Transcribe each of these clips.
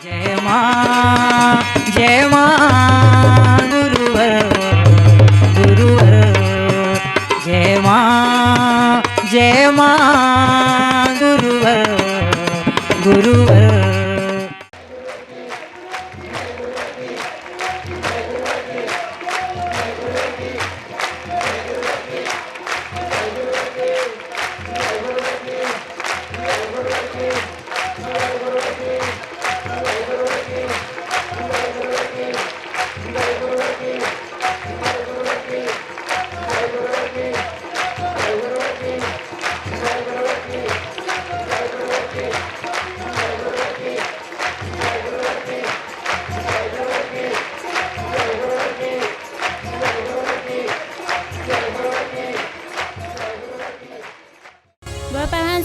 जय मां गुरुवर गुरुवर जय मां गुरुवर गुरुवर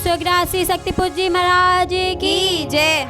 सुग्रासी शक्तिपुर जी महाराज की जय।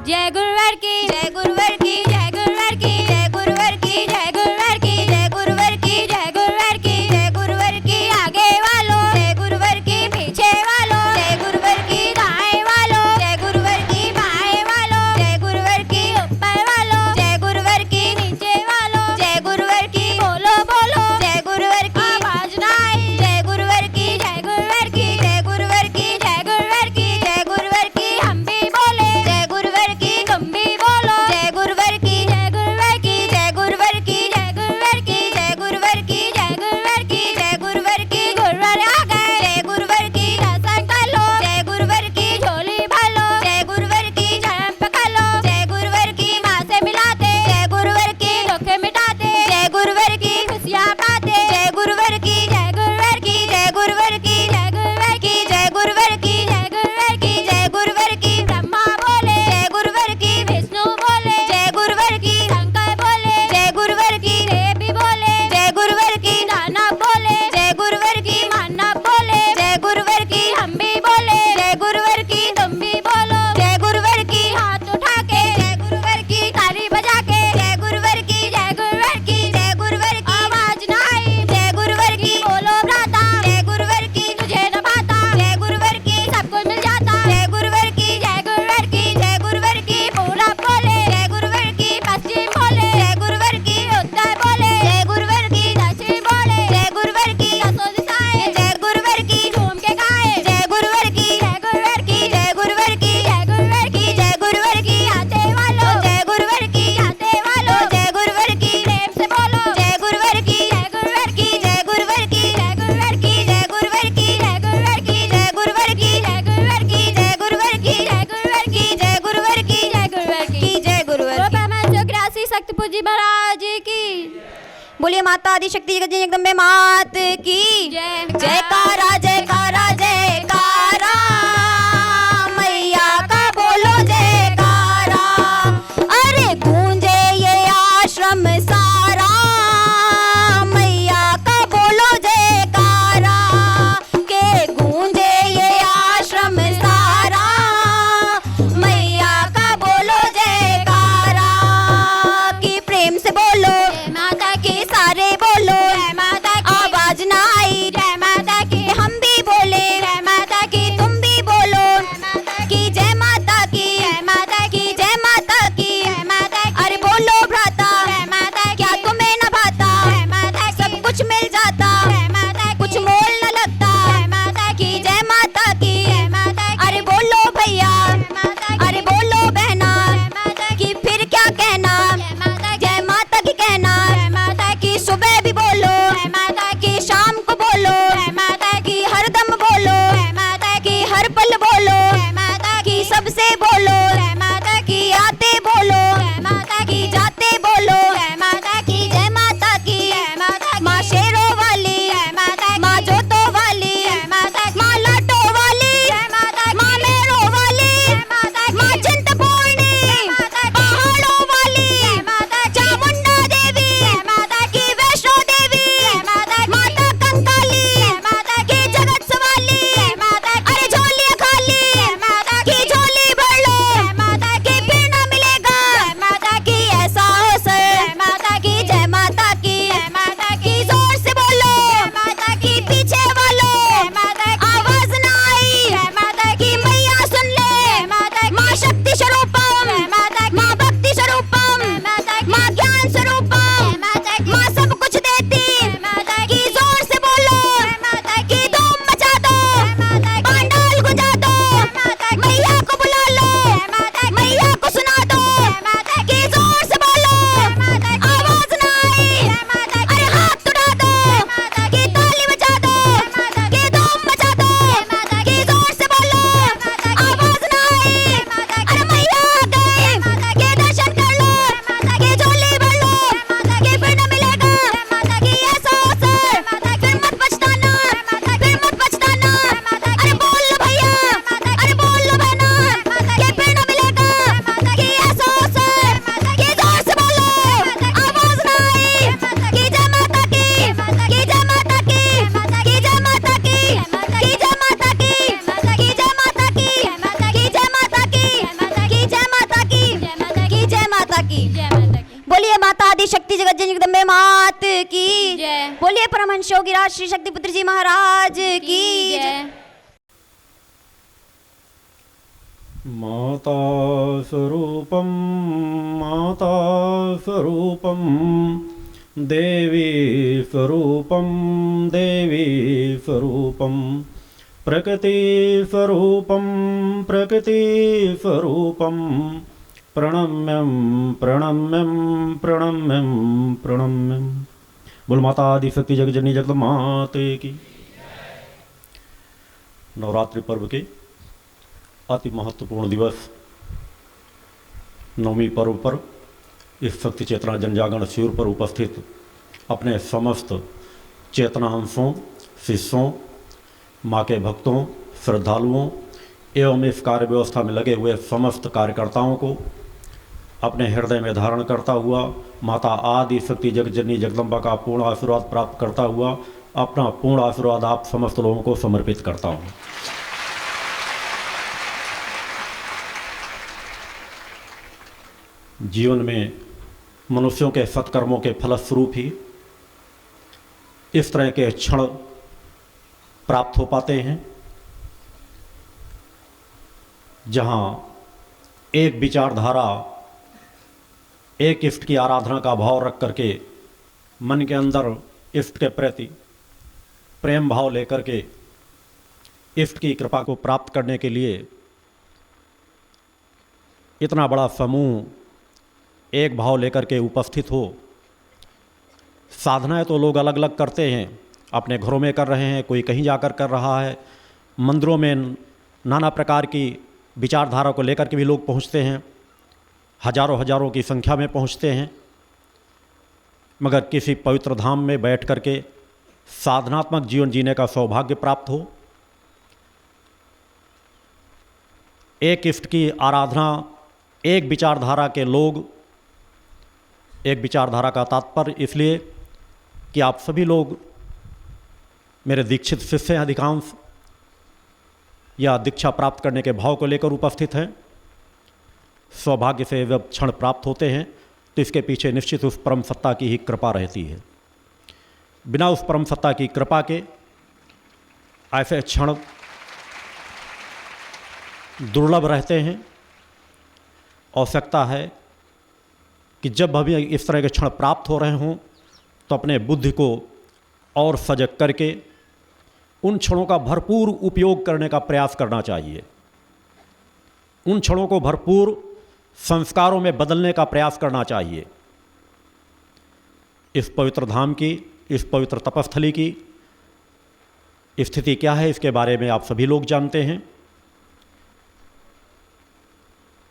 जय गुरुवर की जय गुरुवर की जय गुरुवर की जय गुरुवर की जय गुरुवर की जय गुरुवर की जय गुरुवर की जय गुरुवर की आगे वालों जय गुरुवर की पीछे वालों जय गुरुवर की दाएं वालों जय गुरुवर की बाएं वालों जय गुरुवर की ऊपर वालों जय गुरुवर की नीचे वालों जय गुरुवर की बोलो बोलो जय गुरुवर की आवाज ना आई जय गुरुवर की जय गुरुवर की जय गुरुवर की जय गुरुवर की जय गुरुवर की हम भी बोले जय गुरुवर की तुम भी बोलो जय गुरुवर की जय गुरुवर की जय गुरुवर की जय गुरुवर की जय गुरुवर की जय गुरुवर की जय गुरुवर की गुरुवर आ गए जय गुरुवर की दर्शन कर लो जय गुरुवर की झोली भर लो जय गुरुवर की झड़प कर लो जय गुरुवर की माँ से मिलाते जय गुरुवर की दुख मिटाते जय गुरुवर की खुशियाँ पाते जय गुरुवर की जय गुरुवर की जय गुरुवर की जय गुरुवर की जय गुरुवर की जय गुरुवर की जय गुरुवर की ब्रह्मा बोले जय गुरुवर की विष्णु बोले जय गुरुवर की शंकर बोले जय गुरुवर की देवी बोले जय गुरुवर की दानव बोले जय गुरुवर की मानव बोले जय गुरुवर की हम भी बोले जय गुरुवर की तुम भी बोलो जय गुरुवर की हाथ उठा के जय गुरुवर की ताली बजा के जय गुरुवर की जय गुरुवर की जय गुरुवर की आवाज ना आई जय गुरुवर की बोलो भ्राता जय गुरुवर की तुझे न भाता जय गुरुवर की सब कुछ मिल जाता जय गुरुवर की जय गुरुवर की जय गुरुवर की पूरब बोले जय गुरुवर की पश्चिम बोले जय गुरुवर की उत्तर बोले जय गुरुवर की दक्षिण बोले जय गुरुवर की दसों दिशाएं जय गुरुवर की झूम के गाए जय गुरुवर की जय गुरुवर की जय गुरुवर की जय गुरुवर की जय गुरुवर की आते वालों जय गुरुवर की आते वालों जय गुरुवर की प्रेम से बोलो जय गुरुवर की जय गुरुवर की जय गुरुवर की जय गुरुवर की जय गुरुवर की जय गुरुवर की जय गुरुवर की जय गुरुवर की जय गुरुवर की जय गुरुवर की जय गुरुवर की जय गुरुवर की जय गुरुवर की सुग्रासी शक्तिपुर जी महाराज की बोलिए माता आदि शक्ति जगदम्बे मात की जय। जयकारा जयकारा जयकारा मैया का बोलो जयकारा अरे गूंजे ये आश्रम सारा मैया का बोलो जयकारा के गूंजे ये आश्रम सारा मैया का बोलो जयकारा कि प्रेम से बोलो माता के सारे बोलो जय माता की आवाज ना आई जय माता की हम को सुना दो कि जोर से बोलो आवाज ना आई अरे हाथ उठा दो कि ताली बजा दो कि धूम मचा दो कि जोर से बोलो आवाज ना आई अरे मैया आ गए कि दर्शन कर लो कि झोली भर लो कि फिर न मिलेगा कि ऐसा अवसर फिर मत पछताना अरे बोल लो भैया अरे बोल लो बहना कि फिर न मिलेगा कि ऐसा अवसर कि जोर से बोलो आवाज ना आई कि जय माता की कि जय माता की कि जय माता की कि जय माता की कि जय माता की कि जय माता की कि जय माता की कि जय माता की बोलिए माता आदि शक्ति जगत जननी जगदम्बे मात की जय। बोलिए परमहंस योगीराज श्री शक्तिपुत्र जी महाराज की जय। माता स्वरूपं देवी स्वरूपं प्रकृति स्वरूपं प्रणम्यं बोल माता आदि शक्ति जगत जननी जगदम्बा माते की। नवरात्रि पर्व के अति महत्वपूर्ण दिवस नवमी पर्व पर इस शक्ति चेतना जनजागरण शिविर पर उपस्थित अपने समस्त चेतनांशों, शिष्यों, माँ के भक्तों, श्रद्धालुओं एवं इस कार्य व्यवस्था में लगे हुए समस्त कार्यकर्ताओं को अपने हृदय में धारण करता हुआ माता आदि शक्ति जगत जननी जगदम्बा का पूर्ण आशीर्वाद प्राप्त करता हुआ अपना पूर्ण आशीर्वाद आप समस्त लोगों को समर्पित करता हूँ। जीवन में मनुष्यों के सत्कर्मों के फलस्वरूप ही इस तरह के क्षण प्राप्त हो पाते हैं जहाँ एक विचारधारा, एक इष्ट की आराधना का भाव रख करके मन के अंदर इष्ट के प्रति प्रेम भाव लेकर के इष्ट की कृपा को प्राप्त करने के लिए इतना बड़ा समूह एक भाव लेकर के उपस्थित हो। साधनाएं तो लोग अलग अलग करते हैं, अपने घरों में कर रहे हैं, कोई कहीं जाकर कर रहा है, मंदिरों में नाना प्रकार की विचारधारा को लेकर के भी लोग पहुंचते हैं, हजारों की संख्या में पहुंचते हैं। मगर किसी पवित्र धाम में बैठ कर के साधनात्मक जीवन जीने का सौभाग्य प्राप्त हो, एक इष्ट की आराधना, एक विचारधारा के लोग, एक विचारधारा का तात्पर्य इसलिए कि आप सभी लोग मेरे दीक्षित शिष्य हैं, अधिकांश या दीक्षा प्राप्त करने के भाव को लेकर उपस्थित हैं। सौभाग्य से जब क्षण प्राप्त होते हैं तो इसके पीछे निश्चित उस परम सत्ता की ही कृपा रहती है। बिना उस परम सत्ता की कृपा के ऐसे क्षण दुर्लभ रहते हैं। आवश्यकता है कि जब अभी इस तरह के क्षण प्राप्त हो रहे हों तो अपने बुद्धि को और सजग करके उन क्षणों का भरपूर उपयोग करने का प्रयास करना चाहिए। उन क्षणों को भरपूर संस्कारों में बदलने का प्रयास करना चाहिए। इस पवित्र धाम की, इस पवित्र तपस्थली की स्थिति क्या है, इसके बारे में आप सभी लोग जानते हैं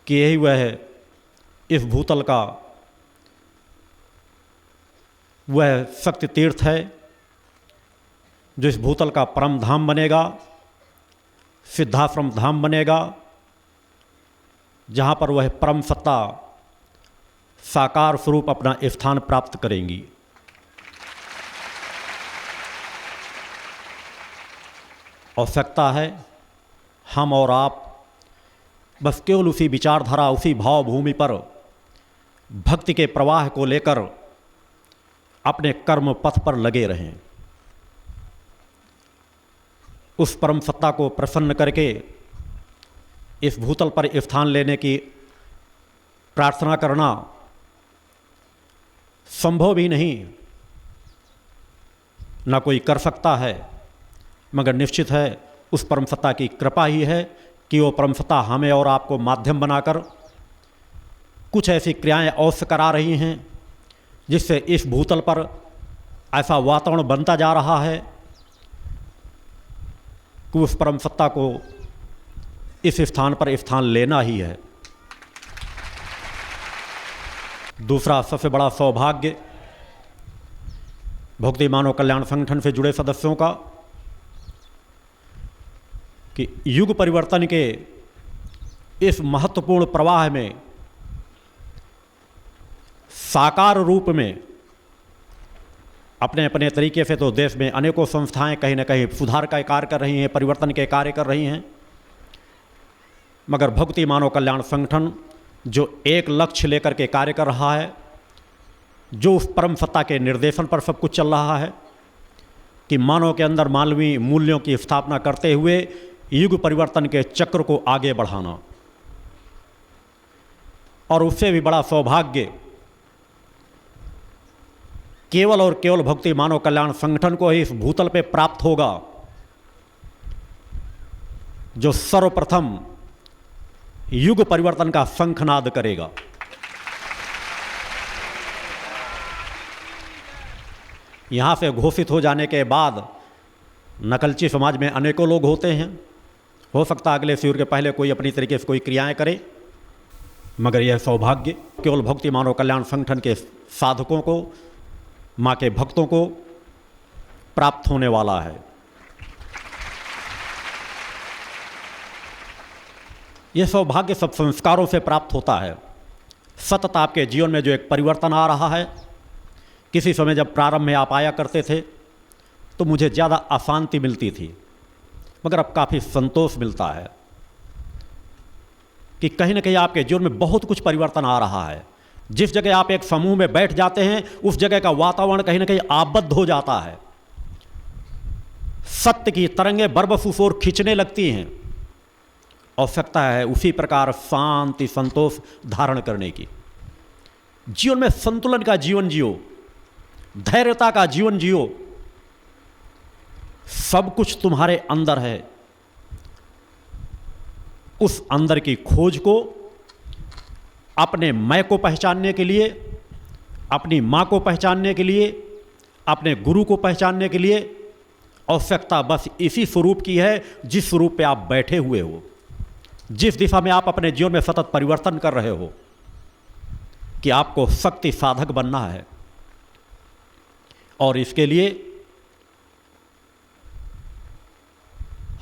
कि यही वह है इस भूतल का वह शक्ति तीर्थ है जो इस भूतल का परम धाम बनेगा, सिद्धाश्रम धाम बनेगा, जहाँ पर वह परम सत्ता साकार स्वरूप अपना स्थान प्राप्त करेंगी। आवश्यकता है हम और आप बस केवल उसी विचारधारा, उसी भाव भूमि पर भक्ति के प्रवाह को लेकर अपने कर्म पथ पर लगे रहें। उस परम सत्ता को प्रसन्न करके इस भूतल पर स्थान लेने की प्रार्थना करना संभव भी नहीं, ना कोई कर सकता है, मगर निश्चित है उस परम सत्ता की कृपा ही है कि वो परम सत्ता हमें और आपको माध्यम बनाकर कुछ ऐसी क्रियाएं अवश्य करा रही हैं जिससे इस भूतल पर ऐसा वातावरण बनता जा रहा है कि उस परम सत्ता को इस स्थान पर स्थान लेना ही है। दूसरा सबसे बड़ा सौभाग्य भक्ति मानव कल्याण संगठन से जुड़े सदस्यों का कि युग परिवर्तन के इस महत्वपूर्ण प्रवाह में साकार रूप में अपने अपने तरीके से तो देश में अनेकों संस्थाएं कहीं ना कहीं सुधार का कार्य कर रही हैं, परिवर्तन के कार्य कर रही हैं, मगर भक्ति मानव कल्याण संगठन जो एक लक्ष्य लेकर के कार्य कर रहा है, जो उस परम सत्ता के निर्देशन पर सब कुछ चल रहा है कि मानव के अंदर मानवीय मूल्यों की स्थापना करते हुए युग परिवर्तन के चक्र को आगे बढ़ाना, और उससे भी बड़ा सौभाग्य केवल और केवल भक्ति मानव कल्याण संगठन को ही इस भूतल पे प्राप्त होगा जो सर्वप्रथम युग परिवर्तन का शंखनाद करेगा। यहां से घोषित हो जाने के बाद नकलची समाज में अनेकों लोग होते हैं, हो सकता है अगले शिविर के पहले कोई अपनी तरीके से कोई क्रियाएं करे, मगर यह सौभाग्य केवल भक्ति मानव कल्याण संगठन के साधकों को, माँ के भक्तों को प्राप्त होने वाला है। यह सौभाग्य सब संस्कारों से प्राप्त होता है। सतत आपके जीवन में जो एक परिवर्तन आ रहा है, किसी समय जब प्रारंभ में आप आया करते थे तो मुझे ज़्यादा अशांति मिलती थी, मगर अब काफ़ी संतोष मिलता है कि कहीं ना कहीं आपके जीवन में बहुत कुछ परिवर्तन आ रहा है। जिस जगह आप एक समूह में बैठ जाते हैं उस जगह का वातावरण कहीं ना कहीं आबद्ध हो जाता है, सत्य की तरंगें बरबस ओर खींचने लगती हैं। आवश्यकता है उसी प्रकार शांति संतोष धारण करने की। जीवन में संतुलन का जीवन जियो, धैर्यता का जीवन जियो। सब कुछ तुम्हारे अंदर है। उस अंदर की खोज को अपने मैं को पहचानने के लिए, अपनी माँ को पहचानने के लिए, अपने गुरु को पहचानने के लिए आवश्यकता बस इसी स्वरूप की है जिस स्वरूप पे आप बैठे हुए हो, जिस दिशा में आप अपने जीवन में सतत परिवर्तन कर रहे हो, कि आपको शक्ति साधक बनना है। और इसके लिए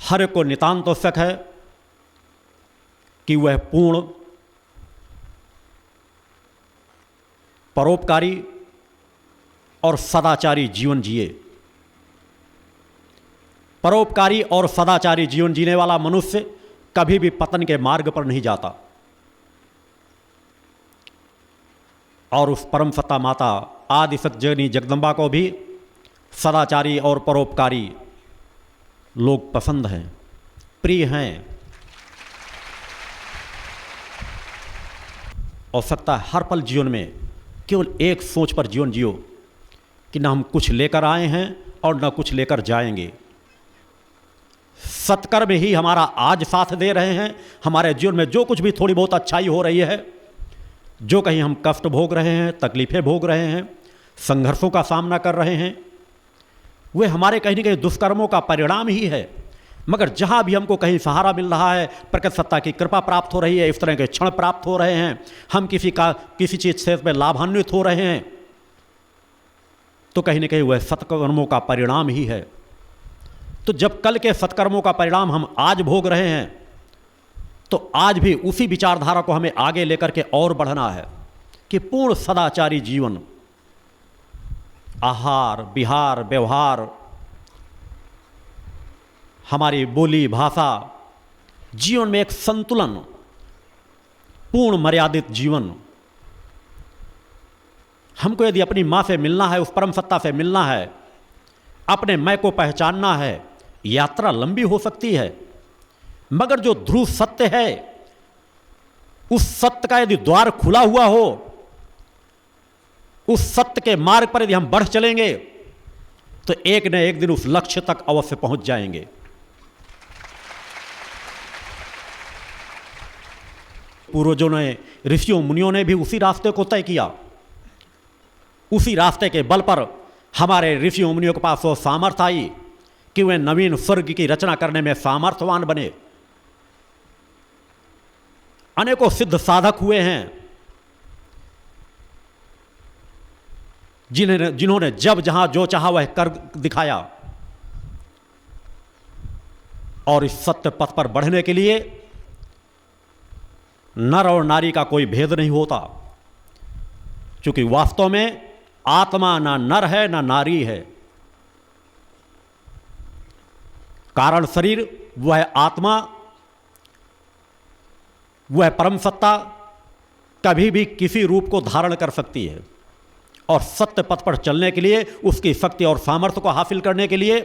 हर एक को नितांत आवश्यक है कि वह पूर्ण परोपकारी और सदाचारी जीवन जिए। परोपकारी और सदाचारी जीवन जीने वाला मनुष्य कभी भी पतन के मार्ग पर नहीं जाता। और उस परम सत्ता माता आदि सत्यजननी जगदम्बा को भी सदाचारी और परोपकारी लोग पसंद हैं, प्रिय हैं। आवश्यकता है हर पल जीवन में केवल एक सोच पर जीवन जियो कि न हम कुछ लेकर आए हैं और न कुछ लेकर जाएंगे। सत्कर्म ही हमारा आज साथ दे रहे हैं। हमारे जीवन में जो कुछ भी थोड़ी बहुत अच्छाई हो रही है, जो कहीं हम कष्ट भोग रहे हैं, तकलीफ़ें भोग रहे हैं, संघर्षों का सामना कर रहे हैं, वे हमारे कहीं न कहीं दुष्कर्मों का परिणाम ही है। मगर जहाँ भी हमको कहीं सहारा मिल रहा है, प्रकृति सत्ता की कृपा प्राप्त हो रही है, इस तरह के क्षण प्राप्त हो रहे हैं, हम किसी चीज़ से इसमें लाभान्वित हो रहे हैं, तो कहीं न कहीं वह सत्कर्मों का परिणाम ही है। तो जब कल के सत्कर्मों का परिणाम हम आज भोग रहे हैं, तो आज भी उसी विचारधारा को हमें आगे लेकर के और बढ़ना है कि पूर्ण सदाचारी जीवन, आहार विहार व्यवहार, हमारी बोली भाषा, जीवन में एक संतुलन, पूर्ण मर्यादित जीवन। हमको यदि अपनी माँ से मिलना है, उस परम सत्ता से मिलना है, अपने मैं को पहचानना है, यात्रा लंबी हो सकती है, मगर जो ध्रुव सत्य है, उस सत्य का यदि द्वार खुला हुआ हो, उस सत्य के मार्ग पर यदि हम बढ़ चलेंगे तो एक न एक दिन उस लक्ष्य तक अवश्य पहुंच जाएंगे। पूर्वजों ने, ऋषियों मुनियों ने भी उसी रास्ते को तय किया। उसी रास्ते के बल पर हमारे ऋषियों मुनियों के पास वो सामर्थ्य आई कि वे नवीन स्वर्ग की रचना करने में सामर्थ्यवान बने। अनेकों सिद्ध साधक हुए हैं जिन्होंने जब जहां जो चाहा वह कर दिखाया। और इस सत्य पथ पर बढ़ने के लिए नर और नारी का कोई भेद नहीं होता, क्योंकि वास्तव में आत्मा ना नर है ना नारी है। कारण शरीर वह आत्मा, वह परम सत्ता कभी भी किसी रूप को धारण कर सकती है। और सत्य पथ पर चलने के लिए, उसकी शक्ति और सामर्थ्य को हासिल करने के लिए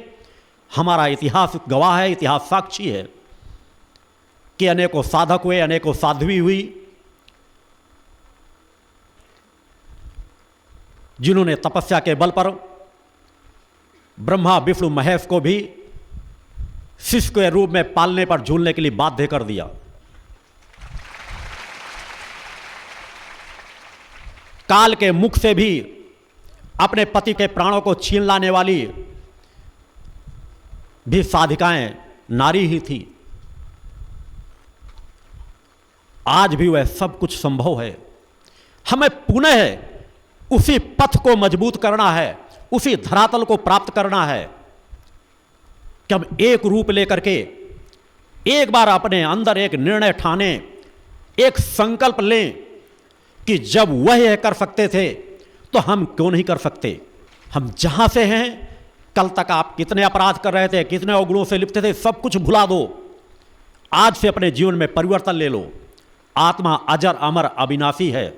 हमारा इतिहास गवाह है, इतिहास साक्षी है कि अनेकों साधक हुए, अनेकों साध्वी हुई, जिन्होंने तपस्या के बल पर ब्रह्मा विष्णु महेश को भी शिष्य के रूप में पालने पर झूलने के लिए बाध्य कर दिया। काल के मुख से भी अपने पति के प्राणों को छीन लाने वाली भी साधिकाएं नारी ही थी। आज भी वह सब कुछ संभव है। हमें पुनः उसी पथ को मजबूत करना है, उसी धरातल को प्राप्त करना है कि हम एक रूप लेकर के एक बार अपने अंदर एक निर्णय ठाने, एक संकल्प लें कि जब वह यह कर सकते थे तो हम क्यों नहीं कर सकते। हम जहां से हैं, कल तक आप कितने अपराध कर रहे थे, कितने अवगुणों से लिप्त थे, सब कुछ भुला दो। आज से अपने जीवन में परिवर्तन ले लो। आत्मा अजर अमर अविनाशी है।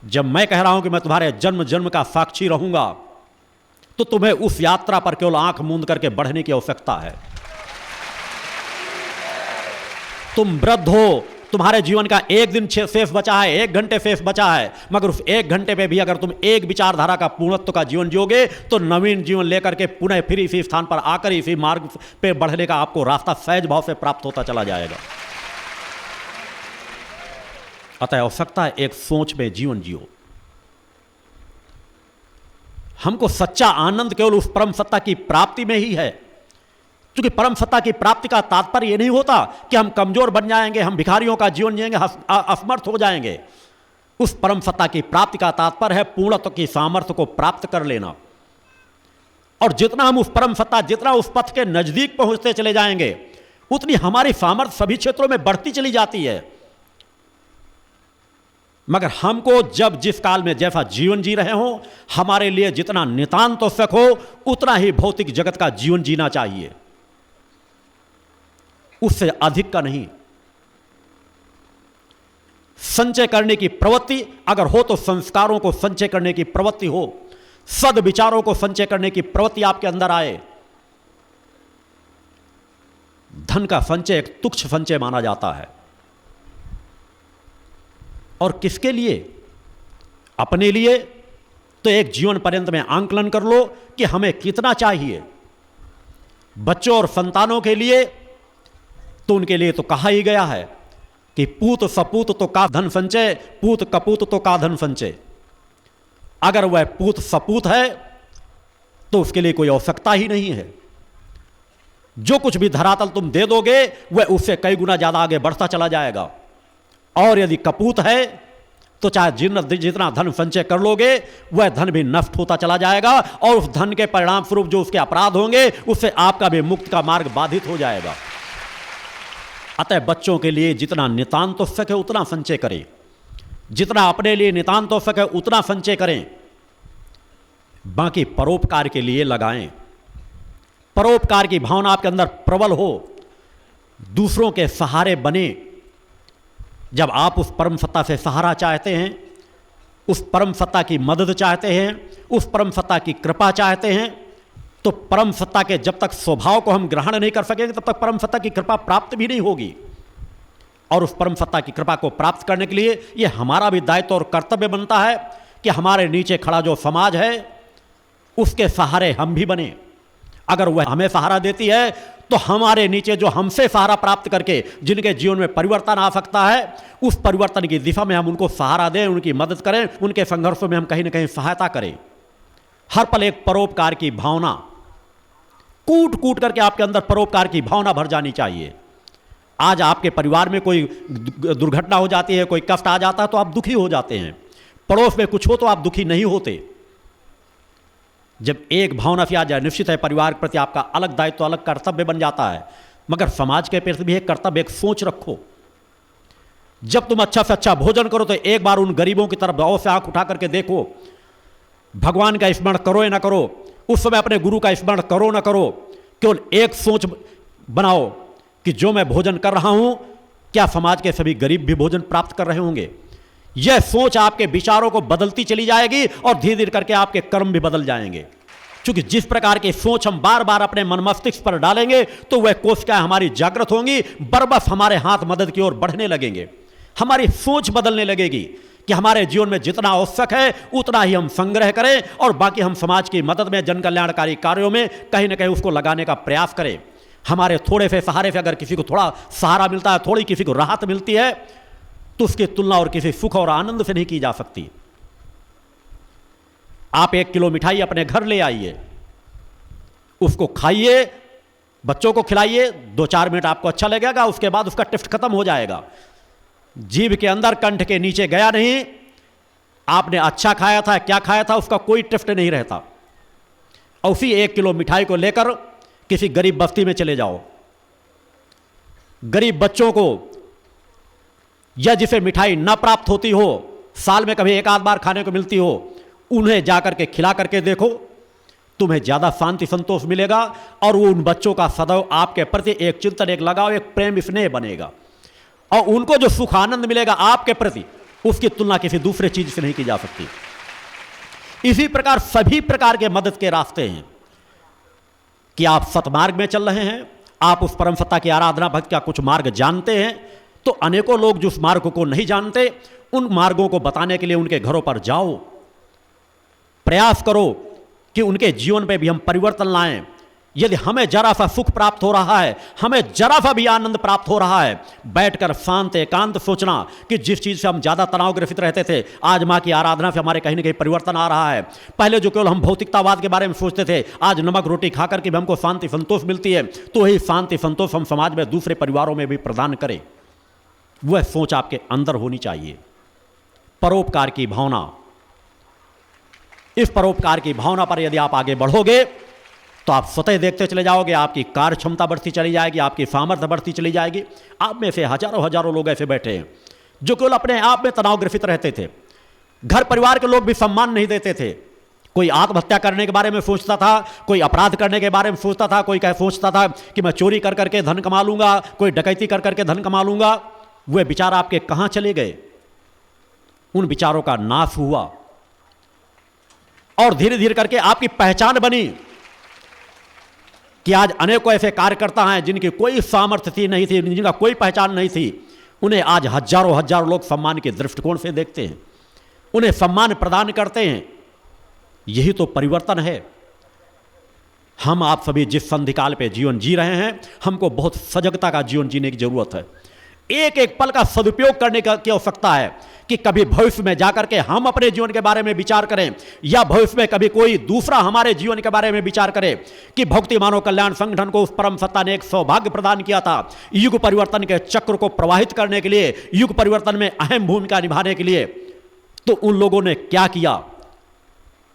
जब मैं कह रहा हूं कि मैं तुम्हारे जन्म जन्म का साक्षी रहूंगा, तो तुम्हें उस यात्रा पर केवल आंख मूंद करके बढ़ने की आवश्यकता है। तुम वृद्ध हो, तुम्हारे जीवन का एक दिन शेष बचा है, 1 घंटे शेष बचा है, मगर उस 1 घंटे पे भी अगर तुम एक विचारधारा का पूर्णत्व का जीवन जियोगे तो नवीन जीवन लेकर के पुनः फिर इसी स्थान पर आकर इसी मार्ग पे बढ़ने का आपको रास्ता सहज भाव से प्राप्त होता चला जाएगा। अतः आवश्यकता है एक सोच में जीवन जियो। हमको सच्चा आनंद केवल उस परम सत्ता की प्राप्ति में ही है, क्योंकि परम सत्ता की प्राप्ति का तात्पर्य यह नहीं होता कि हम कमजोर बन जाएंगे, हम भिखारियों का जीवन जिएंगे, असमर्थ हो जाएंगे। उस परम सत्ता की प्राप्ति का तात्पर्य है पूर्णत्व की सामर्थ्य को प्राप्त कर लेना। और जितना हम उस परम सत्ता, जितना उस पथ के नजदीक पहुंचते चले जाएंगे, उतनी हमारी सामर्थ्य सभी क्षेत्रों में बढ़ती चली जाती है। मगर हमको जब जिस काल में जैसा जीवन जी रहे हो, हमारे लिए जितना नितांत आवश्यक हो उतना ही भौतिक जगत का जीवन जीना चाहिए, उससे अधिक का नहीं। संचय करने की प्रवृत्ति अगर हो तो संस्कारों को संचय करने की प्रवृत्ति हो, सद विचारों को संचय करने की प्रवृत्ति आपके अंदर आए। धन का संचय एक तुच्छ संचय माना जाता है। और किसके लिए? अपने लिए तो एक जीवन पर्यंत में आंकलन कर लो कि हमें कितना चाहिए। बच्चों और संतानों के लिए तो उनके लिए तो कहा ही गया है कि पूत सपूत तो का धन संचय, पूत कपूत तो का धन संचय। अगर वह पूत सपूत है तो उसके लिए कोई आवश्यकता ही नहीं है। जो कुछ भी धरातल तुम दे दोगे वह उससे कई गुना ज्यादा आगे बढ़ता चला जाएगा। और यदि कपूत है तो चाहे जितना धन संचय कर लोगे वह धन भी नष्ट होता चला जाएगा, और उस धन के परिणाम स्वरूप जो उसके अपराध होंगे उससे आपका भी मुक्ति का मार्ग बाधित हो जाएगा। अतः बच्चों के लिए जितना नितांत आवश्यक है उतना संचय करें, जितना अपने लिए नितांत आवश्यक है उतना संचय करें, बाकी परोपकार के लिए लगाएं। परोपकार की भावना आपके अंदर प्रबल हो, दूसरों के सहारे बने। जब आप उस परम सत्ता से सहारा चाहते हैं, उस परम सत्ता की मदद चाहते हैं, उस परम सत्ता की कृपा चाहते हैं, तो परम सत्ता के जब तक स्वभाव को हम ग्रहण नहीं कर सकेंगे तब तक परम सत्ता की कृपा प्राप्त भी नहीं होगी। और उस परम सत्ता की कृपा को प्राप्त करने के लिए यह हमारा भी दायित्व और कर्तव्य बनता है कि हमारे नीचे खड़ा जो समाज है उसके सहारे हम भी बने। अगर वह हमें सहारा देती है तो हमारे नीचे जो हमसे सहारा प्राप्त करके जिनके जीवन में परिवर्तन आ सकता है, उस परिवर्तन की दिशा में हम उनको सहारा दें, उनकी मदद करें, उनके संघर्षों में हम कहीं ना कहीं सहायता करें। हर पल एक परोपकार की भावना, कूट कूट करके आपके अंदर परोपकार की भावना भर जानी चाहिए। आज आपके परिवार में कोई दुर्घटना हो जाती है, कोई कष्ट आ जाता है तो आप दुखी हो जाते हैं, पड़ोस में कुछ हो तो आप दुखी नहीं होते। जब एक भावना से आ जाए, निश्चित है परिवार के प्रति आपका अलग दायित्व, अलग कर्तव्य बन जाता है, मगर समाज के प्रति भी एक कर्तव्य, एक सोच रखो। जब तुम अच्छा से अच्छा भोजन करो तो एक बार उन गरीबों की तरफ गौर से आंख उठा करके देखो। भगवान का स्मरण करो या ना करो, उस समय अपने गुरु का स्मरण करो ना करो, केवल एक सोच बनाओ कि जो मैं भोजन कर रहा हूं, क्या समाज के सभी गरीब भी भोजन प्राप्त कर रहे होंगे। यह सोच आपके विचारों को बदलती चली जाएगी और धीरे धीरे करके आपके कर्म भी बदल जाएंगे। क्योंकि जिस प्रकार की सोच हम बार बार अपने मन मस्तिष्क पर डालेंगे तो वह कोशिकाएं हमारी जागृत होंगी, बरबस हमारे हाथ मदद की ओर बढ़ने लगेंगे। हमारी सोच बदलने लगेगी कि हमारे जीवन में जितना आवश्यक है उतना ही हम संग्रह करें और बाकी हम समाज की मदद में, जन कल्याणकारी कार्यों में कहीं ना कहीं उसको लगाने का प्रयास करें। हमारे थोड़े से सहारे से अगर किसी को थोड़ा सहारा मिलता है, थोड़ी किसी को राहत मिलती है, तो उसकी तुलना और किसी सुख और आनंद से नहीं की जा सकती। आप 1 किलो मिठाई अपने घर ले आइए, उसको खाइए, बच्चों को खिलाइए, 2-4 मिनट आपको अच्छा लगेगा, उसके बाद उसका टेस्ट खत्म हो जाएगा, जीभ के अंदर, कंठ के नीचे गया नहीं। आपने अच्छा खाया था, क्या खाया था, उसका कोई टेस्ट नहीं रहता। और उसी 1 किलो मिठाई को लेकर किसी गरीब बस्ती में चले जाओ, गरीब बच्चों को या जिसे मिठाई न प्राप्त होती हो, साल में कभी 1-8 बार खाने को मिलती हो, उन्हें जाकर के खिला करके देखो, तुम्हें ज्यादा शांति संतोष मिलेगा और वो उन बच्चों का सदैव आपके प्रति एक चिंतन, एक लगाव, एक प्रेम, स्नेह बनेगा। और उनको जो सुख आनंद मिलेगा आपके प्रति, उसकी तुलना किसी दूसरे चीज से नहीं की जा सकती। इसी प्रकार सभी प्रकार के मदद के रास्ते हैं कि आप सतमार्ग में चल रहे हैं, आप उस परम सत्ता की आराधना भक्ति का कुछ मार्ग जानते हैं, तो अनेकों लोग जो उस मार्ग को नहीं जानते, उन मार्गों को बताने के लिए उनके घरों पर जाओ, प्रयास करो कि उनके जीवन में भी हम परिवर्तन लाएं। यदि हमें जरा सा सुख प्राप्त हो रहा है, हमें जरा सा भी आनंद प्राप्त हो रहा है, बैठकर शांत एकांत सोचना कि जिस चीज़ से हम ज़्यादा तनावग्रसित रहते थे, आज माँ की आराधना से हमारे कहीं ना कहीं परिवर्तन आ रहा है। पहले जो केवल हम भौतिकतावाद के बारे में सोचते थे, आज नमक रोटी खा करके भी हमको शांति संतोष मिलती है, तो वही शांति संतोष हम समाज में दूसरे परिवारों में भी प्रदान करें। वह सोच आपके अंदर होनी चाहिए, परोपकार की भावना। इस परोपकार की भावना पर यदि आप आगे बढ़ोगे तो आप स्वतः देखते चले जाओगे, आपकी कार्य क्षमता बढ़ती चली जाएगी, आपकी सामर्थ्य बढ़ती चली जाएगी। आप में से हजारों हजारों लोग ऐसे बैठे हैं जो केवल अपने आप में तनावग्रसित रहते थे, घर परिवार के लोग भी सम्मान नहीं देते थे। कोई आत्महत्या करने के बारे में सोचता था, कोई अपराध करने के बारे में सोचता था, कोई सोचता था कि मैं चोरी कर करके धन कमा लूंगा, कोई डकैती कर करके धन कमा लूंगा। वे विचार आपके कहां चले गए? उन विचारों का नाश हुआ और धीरे धीरे करके आपकी पहचान बनी कि आज अनेकों ऐसे कार्यकर्ता हैं जिनकी कोई सामर्थ्य थी नहीं थी, जिनका कोई पहचान नहीं थी, उन्हें आज हजारों हजारों लोग सम्मान के दृष्टिकोण से देखते हैं, उन्हें सम्मान प्रदान करते हैं। यही तो परिवर्तन है। हम आप सभी जिस संधिकाल पे जीवन जी रहे हैं, हमको बहुत सजगता का जीवन जीने की जरूरत है। एक एक पल का सदुपयोग करने की आवश्यकता है कि कभी भविष्य में जाकर के हम अपने जीवन के बारे में विचार करें या भविष्य में कभी कोई दूसरा हमारे जीवन के बारे में विचार करे कि भक्ति मानव कल्याण संगठन को उस परम सत्ता ने एक सौभाग्य प्रदान किया था युग परिवर्तन के चक्र को प्रवाहित करने के लिए, युग परिवर्तन में अहम भूमिका निभाने के लिए। तो उन लोगों ने क्या किया?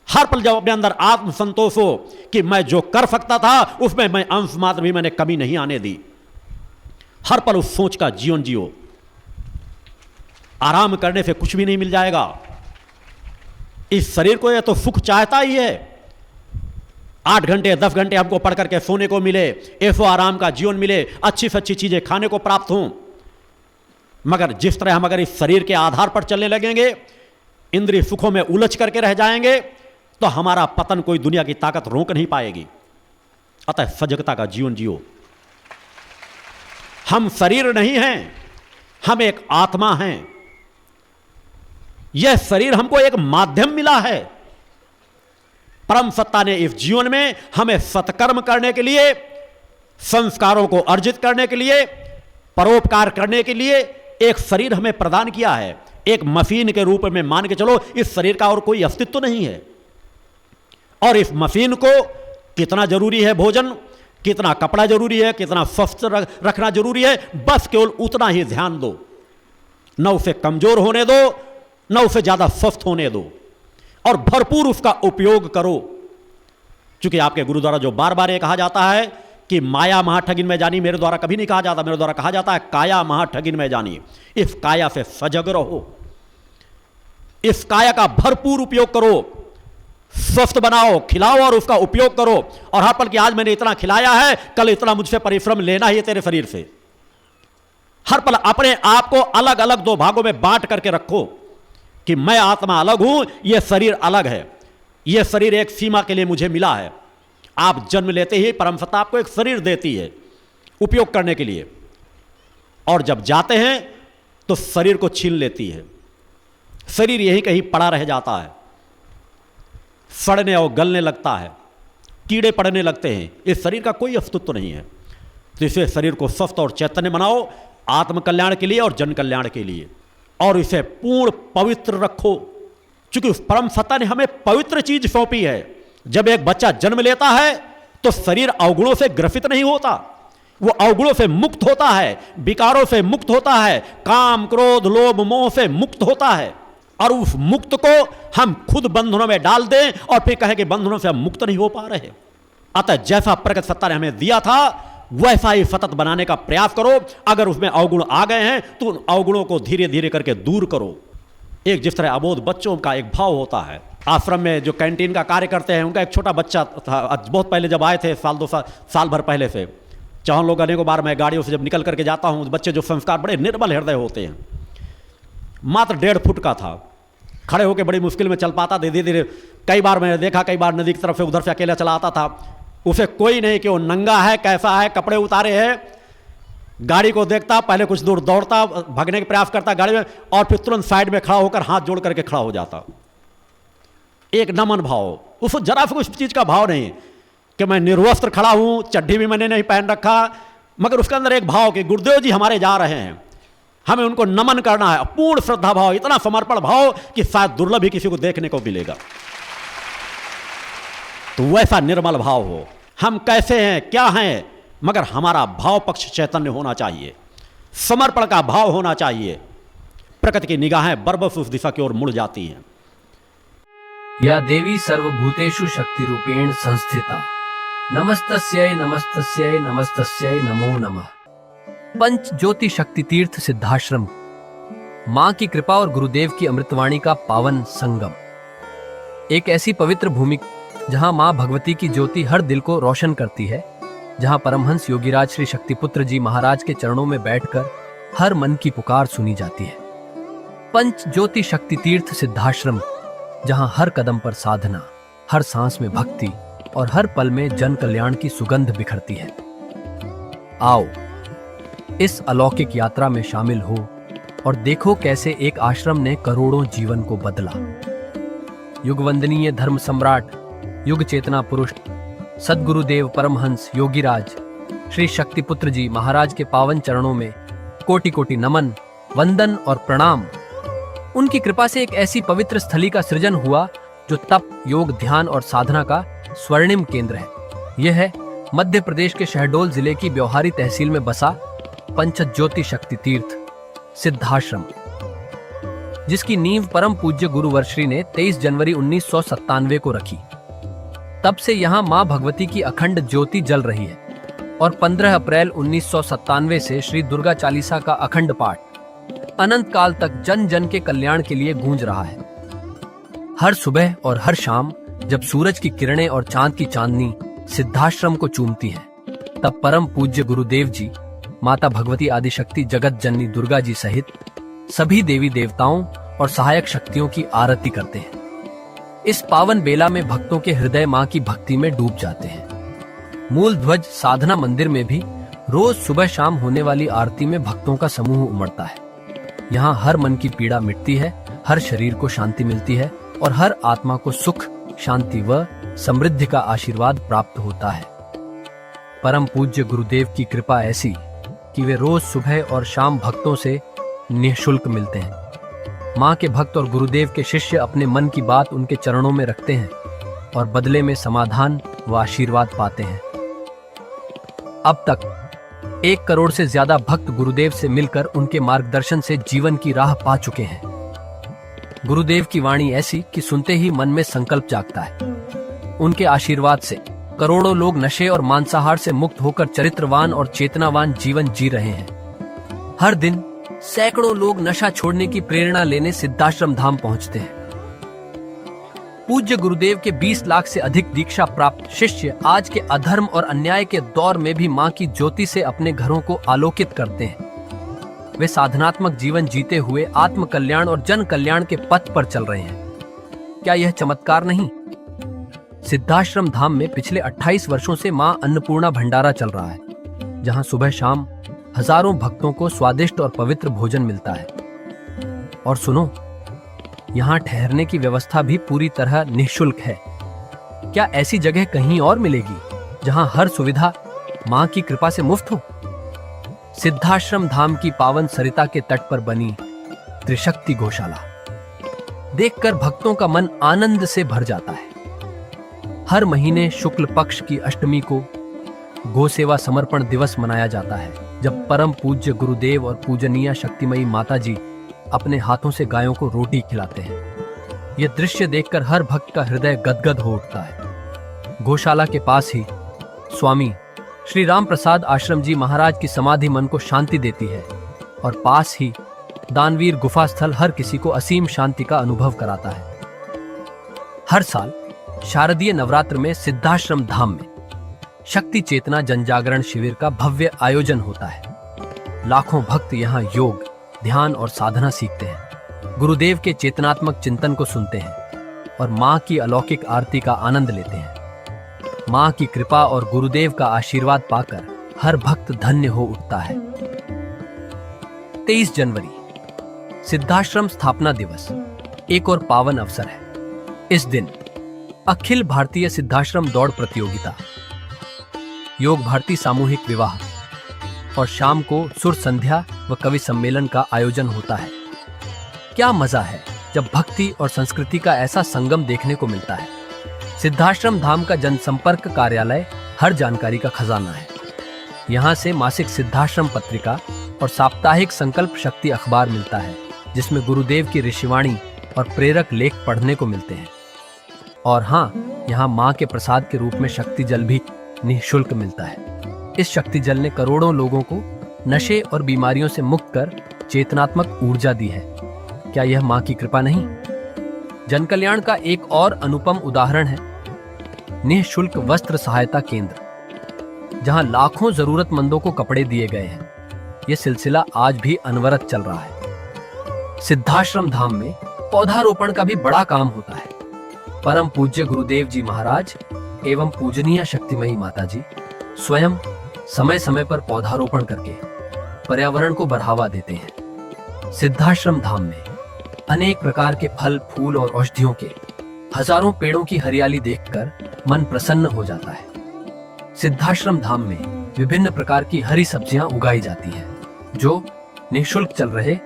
हर पल जब अपने अंदर आत्मसंतोष हो कि मैं जो कर सकता था उसमें मैं अंश मात्र भी मैंने कमी नहीं आने दी, हर पल उस सोच का जीवन जियो। आराम करने से कुछ भी नहीं मिल जाएगा। इस शरीर को यह तो सुख चाहता ही है, 8 घंटे 10 घंटे हमको पढ़ करके सोने को मिले, ऐसो आराम का जीवन मिले, अच्छी से अच्छी चीजें खाने को प्राप्त हों। मगर जिस तरह हम अगर इस शरीर के आधार पर चलने लगेंगे, इंद्रिय सुखों में उलझ करके रह जाएंगे, तो हमारा पतन कोई दुनिया की ताकत रोक नहीं पाएगी। अतः सजगता का जीवन जियो। हम शरीर नहीं हैं, हम एक आत्मा हैं। यह शरीर हमको एक माध्यम मिला है। परम सत्ता ने इस जीवन में हमें सत्कर्म करने के लिए संस्कारों को अर्जित करने के लिए, परोपकार करने के लिए एक शरीर हमें प्रदान किया है। एक मशीन के रूप में मान के चलो, इस शरीर का और कोई अस्तित्व नहीं है। और इस मशीन को कितना जरूरी है भोजन, कितना कपड़ा जरूरी है, कितना स्वस्थ रखना जरूरी है, बस केवल उतना ही ध्यान दो। न उसे कमजोर होने दो, न उसे ज्यादा स्वस्थ होने दो, और भरपूर उसका उपयोग करो। क्योंकि आपके गुरु द्वारा जो बार बार ये कहा जाता है कि माया महाठगिन में जानी, मेरे द्वारा कभी नहीं कहा जाता, मेरे द्वारा कहा जाता है काया महाठगिन में जानी। इस काया से सजग रहो, इस काया का भरपूर उपयोग करो, स्वस्थ बनाओ, खिलाओ और उसका उपयोग करो। और हर पल कि आज मैंने इतना खिलाया है, कल इतना मुझसे परिश्रम लेना ही है तेरे शरीर से। हर पल अपने आप को अलग अलग दो भागों में बांट करके रखो कि मैं आत्मा अलग हूं, यह शरीर अलग है। यह शरीर एक सीमा के लिए मुझे मिला है। आप जन्म लेते ही परमसत्ता आपको एक शरीर देती है उपयोग करने के लिए, और जब जाते हैं तो शरीर को छीन लेती है। शरीर यहीं कहीं पड़ा रह जाता है, सड़ने और गलने लगता है, कीड़े पड़ने लगते हैं। इस शरीर का कोई अस्तित्व नहीं है। तो इसे शरीर को स्वस्थ और चैतन्य बनाओ, आत्म कल्याण के लिए और जन कल्याण के लिए, और इसे पूर्ण पवित्र रखो। क्योंकि उस परम सत्ता ने हमें पवित्र चीज सौंपी है। जब एक बच्चा जन्म लेता है तो शरीर अवगुणों से ग्रसित नहीं होता, वो अवगुणों से मुक्त होता है, विकारों से मुक्त होता है, काम क्रोध लोभ मोह से मुक्त होता है। और उस मुक्त को हम खुद बंधनों में डाल दें और फिर कहें कि बंधनों से हम मुक्त नहीं हो पा रहे। अतः जैसा प्रगट सत्ता ने हमें दिया था वैसा ही सतत बनाने का प्रयास करो। अगर उसमें अवगुण आ गए हैं तो उन अवगुणों को धीरे धीरे करके दूर करो। एक जिस तरह अबोध बच्चों का एक भाव होता है, आश्रम में जो कैंटीन का कार्य करते हैं, उनका एक छोटा बच्चा था, बहुत पहले जब आए थे, साल भर पहले से, चाहे लोग अनेकों बार मैं गाड़ियों से जब निकल करके जाता हूँ, बच्चे जो संस्कार बड़े निर्मल हृदय होते हैं। मात्र 1.5 फुट का था, खड़े होकर बड़ी मुश्किल में चल पाता, धीरे धीरे कई बार मैंने देखा, कई बार नदी की तरफ से उधर से अकेला चला आता था। उसे कोई नहीं कि वो नंगा है, कैसा है, कपड़े उतारे हैं, गाड़ी को देखता, पहले कुछ दूर दौड़ता, भागने का प्रयास करता गाड़ी में, और फिर तुरंत साइड में खड़ा होकर हाथ जोड़ करके खड़ा हो जाता। एक नमन भाव, उसको जरा से कुछ चीज का भाव नहीं कि मैं निर्वस्त्र खड़ा हूं, चड्ढी भी मैंने नहीं पहन रखा, मगर उसके अंदर एक भाव कि गुरुदेव जी हमारे जा रहे हैं, हमें उनको नमन करना है। पूर्ण श्रद्धा भाव, इतना समर्पण भाव कि शायद दुर्लभ ही किसी को देखने को मिलेगा। तो वैसा निर्मल भाव हो। हम कैसे हैं, क्या हैं, मगर हमारा भाव पक्ष चैतन्य होना चाहिए, समर्पण का भाव होना चाहिए। प्रकृति की निगाहें बरबस उस दिशा की ओर मुड़ जाती हैं। या देवी सर्वभूतेषु शक्ति रूपेण संस्थिता, नमस्तस्यै नमस्तस्यै नमस्तस्यै नमो नमः। पंच ज्योति शक्ति तीर्थ सिद्धाश्रम, मां की कृपा और गुरुदेव की अमृतवाणी का पावन संगम। एक ऐसी पवित्र भूमि जहां मां भगवती की ज्योति हर दिल को रोशन करती है, जहां परमहंस योगीराज श्री शक्तिपुत्र जी महाराज के चरणों में बैठकर हर मन की पुकार सुनी जाती है। पंच ज्योति शक्ति तीर्थ सिद्धाश्रम, जहां हर कदम पर साधना, हर सांस में भक्ति और हर पल में जन कल्याण की सुगंध बिखरती है। आओ इस अलौकिक यात्रा में शामिल हो और देखो कैसे एक आश्रम ने करोड़ों जीवन को बदला। युगवंदनीय धर्म सम्राट, युग चेतना पुरुष सद्गुरुदेव परमहंस योगीराज श्री शक्तिपुत्र जी महाराज के पावन चरणों में कोटि कोटि नमन, वंदन और प्रणाम। उनकी कृपा से एक ऐसी पवित्र स्थली का सृजन हुआ जो तप, योग, ध्यान और साधना का स्वर्णिम केंद्र है। यह है मध्य प्रदेश के शहडोल जिले की ब्योहारी तहसील में बसा पंच ज्योति शक्ति तीर्थ सिद्धाश्रम, जिसकी नींव परम पूज्य गुरुवर्श्री ने 23 जनवरी 1997 को रखी। तब से यहाँ मां भगवती की अखंड ज्योति जल रही है और 15 अप्रैल 1997 से श्री दुर्गा चालीसा का अखंड पाठ अनंत काल तक जन जन के कल्याण के लिए गूंज रहा है। हर सुबह और हर शाम जब सूरज की किरणें और चांद की चांदनी सिद्धाश्रम को चूमती है, तब परम पूज्य गुरुदेव जी माता भगवती आदिशक्ति जगत जननी दुर्गा जी सहित सभी देवी देवताओं और सहायक शक्तियों की आरती करते हैं। इस पावन बेला में भक्तों के हृदय मां की भक्ति में डूब जाते हैं। मूल ध्वज साधना मंदिर में भी रोज सुबह शाम होने वाली आरती में भक्तों का समूह उमड़ता है। यहाँ हर मन की पीड़ा मिटती है, हर शरीर को शांति मिलती है और हर आत्मा को सुख, शांति व समृद्धि का आशीर्वाद प्राप्त होता है। परम पूज्य गुरुदेव की कृपा ऐसी कि वे रोज सुबह और शाम भक्तों से निःशुल्क मिलते हैं। मां के भक्त और गुरुदेव के शिष्य अपने मन की बात उनके चरणों में रखते हैं और बदले में समाधान व आशीर्वाद पाते हैं। अब तक 1 करोड़ से ज्यादा भक्त गुरुदेव से मिलकर उनके मार्गदर्शन से जीवन की राह पा चुके हैं। गुरुदेव की वाणी ऐसी कि सुनते ही मन में संकल्प जागता है। उनके आशीर्वाद से करोड़ों लोग नशे और मांसाहार से मुक्त होकर चरित्रवान और चेतनावान जीवन जी रहे हैं। हर दिन सैकड़ों लोग नशा छोड़ने की प्रेरणा लेने सिद्धाश्रम धाम पहुंचते हैं। पूज्य गुरुदेव के 20 लाख से अधिक दीक्षा प्राप्त शिष्य आज के अधर्म और अन्याय के दौर में भी मां की ज्योति से अपने घरों को आलोकित करते हैं। वे साधनात्मक जीवन जीते हुए आत्म कल्याण और जन कल्याण के पथ पर चल रहे हैं। क्या यह चमत्कार नहीं? सिद्धाश्रम धाम में पिछले 28 वर्षों से मां अन्नपूर्णा भंडारा चल रहा है, जहां सुबह शाम हजारों भक्तों को स्वादिष्ट और पवित्र भोजन मिलता है। और सुनो, यहाँ ठहरने की व्यवस्था भी पूरी तरह निःशुल्क है। क्या ऐसी जगह कहीं और मिलेगी जहां हर सुविधा मां की कृपा से मुफ्त हो? सिद्धाश्रम धाम की पावन सरिता के तट पर बनी त्रिशक्ति गौशाला देखकर भक्तों का मन आनंद से भर जाता है। हर महीने शुक्ल पक्ष की अष्टमी को गौ सेवा समर्पण दिवस मनाया जाता है, जब परम पूज्य गुरुदेव और पूजनीय शक्तिमयी माता जी अपने हाथों से गायों को रोटी खिलाते हैं। यह दृश्य देखकर हर भक्त का हृदय गदगद हो उठता है। गौशाला के पास ही स्वामी श्री राम प्रसाद आश्रम जी महाराज की समाधि मन को शांति देती है और पास ही दानवीर गुफा स्थल हर किसी को असीम शांति का अनुभव कराता है। हर साल शारदीय नवरात्र में सिद्धाश्रम धाम में शक्ति चेतना जनजागरण शिविर का भव्य आयोजन होता है। लाखों भक्त यहाँ योग, ध्यान और साधना सीखते हैं, गुरुदेव के चेतनात्मक चिंतन को सुनते हैं और मां की अलौकिक आरती का आनंद लेते हैं। मां की कृपा और गुरुदेव का आशीर्वाद पाकर हर भक्त धन्य हो उठता है। 23 जनवरी सिद्धाश्रम स्थापना दिवस एक और पावन अवसर है। इस दिन अखिल भारतीय सिद्धाश्रम दौड़ प्रतियोगिता, योग भारती सामूहिक विवाह और शाम को सुर संध्या व कवि सम्मेलन का आयोजन होता है। क्या मजा है जब भक्ति और संस्कृति का ऐसा संगम देखने को मिलता है। सिद्धाश्रम धाम का जनसंपर्क कार्यालय हर जानकारी का खजाना है। यहाँ से मासिक सिद्धाश्रम पत्रिका और साप्ताहिक संकल्प शक्ति अखबार मिलता है, जिसमें गुरुदेव की ऋषिवाणी और प्रेरक लेख पढ़ने को मिलते हैं। और हाँ, यहाँ माँ के प्रसाद के रूप में शक्ति जल भी निःशुल्क मिलता है। इस शक्ति जल ने करोड़ों लोगों को नशे और बीमारियों से मुक्त कर चेतनात्मक ऊर्जा दी है। क्या यह माँ की कृपा नहीं? जन कल्याण का एक और अनुपम उदाहरण है निःशुल्क वस्त्र सहायता केंद्र, जहां लाखों जरूरतमंदों को कपड़े दिए गए हैं। यह सिलसिला आज भी अनवरत चल रहा है। सिद्धाश्रम धाम में पौधारोपण का भी बड़ा काम होता है। परम पूज्य गुरुदेव जी महाराज एवं पूजनीय शक्तिमयी माता जी स्वयं समय समय पर पौधारोपण करके पर्यावरण को बढ़ावा देते हैं। सिद्धाश्रम धाम में अनेक प्रकार के फल, फूल और औषधियों के हजारों पेड़ों की हरियाली देखकर मन प्रसन्न हो जाता है। सिद्धाश्रम धाम में विभिन्न प्रकार की हरी सब्जियां उगाई जाती हैं, जो निःशुल्क चल रहे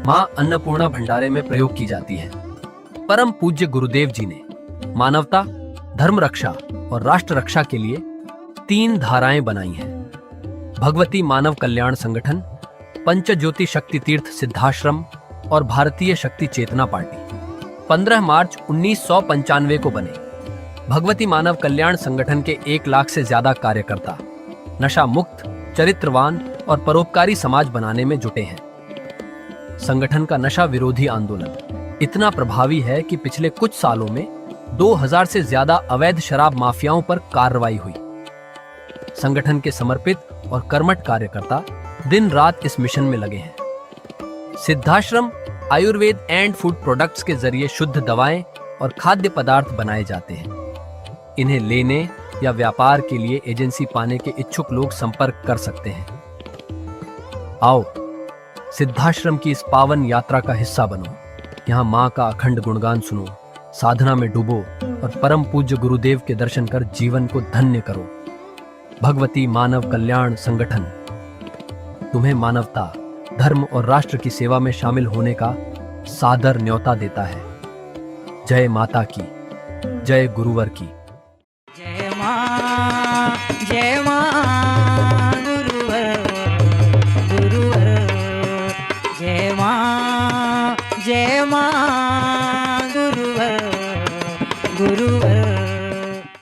मां अन्नपूर्णा भंडारे में प्रयोग की जाती है। परम पूज्य गुरुदेव जी ने मानवता, धर्म रक्षा और राष्ट्र रक्षा के लिए 3 धाराएं बनाई हैं। भगवती मानव कल्याण संगठन, पंचज्योति शक्ति तीर्थ सिद्धाश्रम और भारतीय शक्ति चेतना पार्टी 15 मार्च 1995 को बने। भगवती मानव कल्याण संगठन के 1 लाख से ज्यादा कार्यकर्ता नशा मुक्त, चरित्रवान और परोपकारी समाज बनाने में जुटे हैं। संगठन का नशा विरोधी आंदोलन इतना प्रभावी है कि पिछले कुछ सालों में 2000 से ज्यादा अवैध शराब माफियाओं पर कार्रवाई हुई। संगठन के समर्पित और कर्मठ कार्यकर्ता दिन रात इस मिशन में लगे हैं। Siddhashram Ayurveda and food products के जरिए शुद्ध दवाएं और खाद्य पदार्थ बनाए जाते हैं। इन्हें लेने या व्यापार के लिए एजेंसी पाने के इच्छुक लोग संपर्क कर सकते हैं। आओ सिद्धाश्रम की इस पावन यात्रा का हिस्सा बनो। यहाँ माँ का अखंड गुणगान सुनो, साधना में डूबो और परम पूज्य गुरुदेव के दर्शन कर जीवन को धन्य करो। भगवती मानव कल्याण संगठन तुम्हें मानवता, धर्म और राष्ट्र की सेवा में शामिल होने का सादर न्योता देता है। जय माता की, जय गुरुवर की। जय मां, जय मां।